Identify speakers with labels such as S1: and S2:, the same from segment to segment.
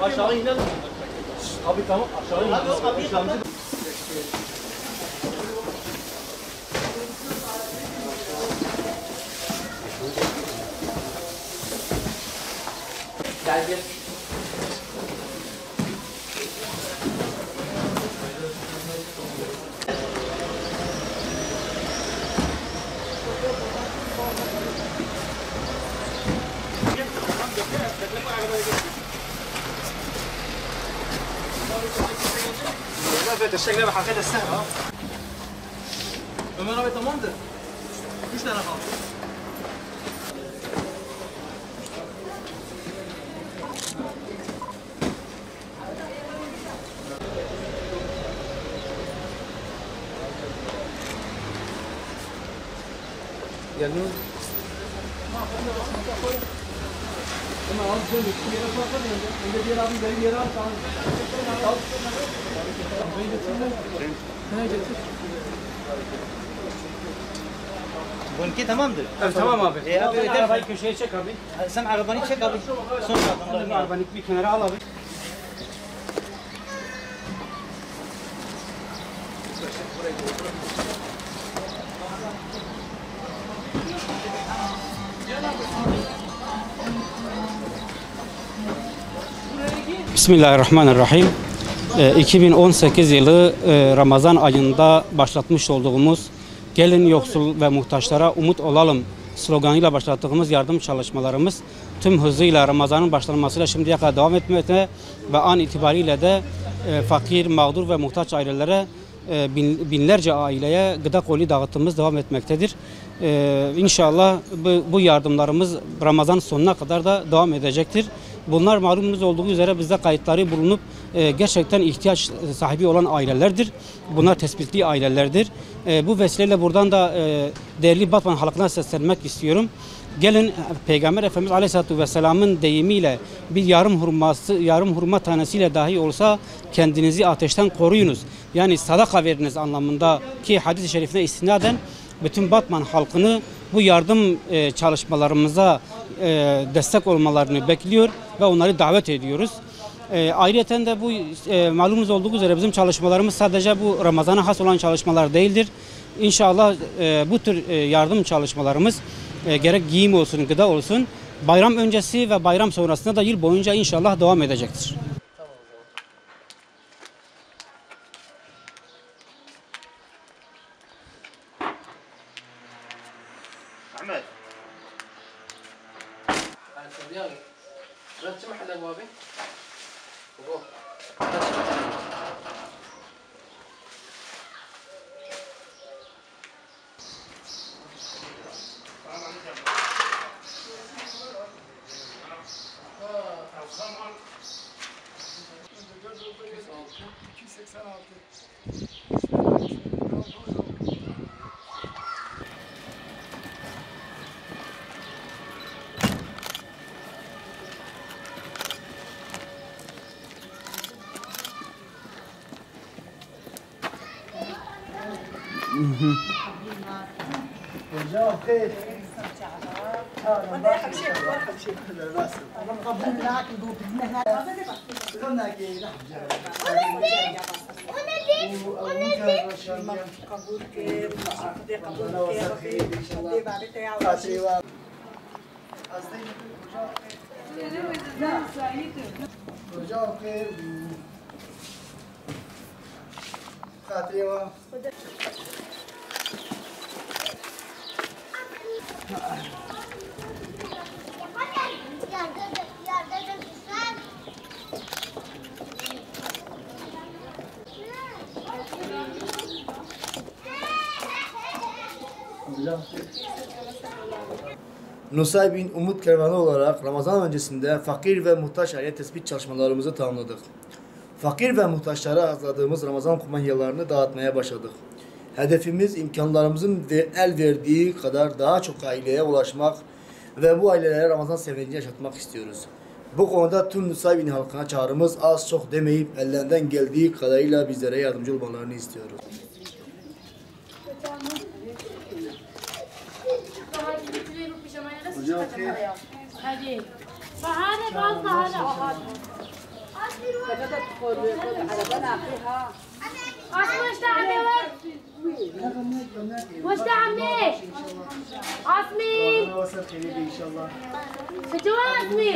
S1: Aşağı inelim. Abi tamam aşağı inelim. Gel gel.
S2: الشكل بحقيقة السهل
S1: Ömer abi tamamdır. 3 tane kaldı.
S2: Gelmiyor.
S1: Ömer abi dön. Bir yere bırakalım önce. Önce diğer abi beni bir yere al. Al. Beni getir. Beni getir.
S2: Bununki tamamdır.
S1: Evet, tamam abi.
S2: Abi
S1: Sen arabayı köşeye çek abi.
S2: Sen arabanı çek abi. Sonra
S1: Arabanı bir kenara al abi. Bismillahirrahmanirrahim. 2018 yılı Ramazan ayında başlatmış olduğumuz Gelin Yoksul ve Muhtaçlara Umut Olalım sloganıyla başlattığımız yardım çalışmalarımız tüm hızıyla Ramazan'ın başlanmasıyla şimdiye kadar devam etmekte ve an itibariyle de fakir, mağdur ve muhtaç ailelere binlerce aileye gıda koli dağıtımımız devam etmektedir. İnşallah bu yardımlarımız Ramazan sonuna kadar da devam edecektir. Bunlar malumunuz olduğu üzere bizde kayıtları bulunup gerçekten ihtiyaç sahibi olan ailelerdir. Bunlar tespitli ailelerdir. Bu vesileyle buradan da değerli Batman halkına seslenmek istiyorum. Gelin Peygamber Efendimiz Aleyhisselatü Vesselam'ın deyimiyle bir yarım hurma tanesiyle dahi olsa kendinizi ateşten koruyunuz. Yani sadaka veriniz anlamında ki hadis-i şerifine istinaden bütün Batman halkını bu yardım çalışmalarımıza destek olmalarını bekliyor ve onları davet ediyoruz. Ayrıca de bu malumunuz olduğu üzere bizim çalışmalarımız sadece bu Ramazan'a has olan çalışmalar değildir. İnşallah bu tür yardım çalışmalarımız gerek giyim olsun, gıda olsun bayram öncesi ve bayram sonrasında da yıl boyunca inşallah devam edecektir.
S2: Ahmet.
S1: رتب محل ابوابي
S3: Ona Nusaybin Umut Kervanı olarak Ramazan öncesinde fakir ve muhtaç aile tespit çalışmalarımızı tamamladık. Fakir ve muhtaçlara hazırladığımız Ramazan kumanyalarını dağıtmaya başladık. Hedefimiz imkanlarımızın el verdiği kadar daha çok aileye ulaşmak ve bu ailelere Ramazan sevincini yaşatmak istiyoruz. Bu konuda tüm Nusaybin halkına çağrımız az çok demeyip ellerinden geldiği kadarıyla bizlere yardımcı olmalarını istiyoruz.
S4: هذه فهذا قصد هذا وش تعمل وش تعمل عصمي شجوا عصمي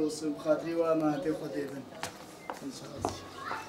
S3: olsun, kadri ve amaneti Xudayben. İnşallah.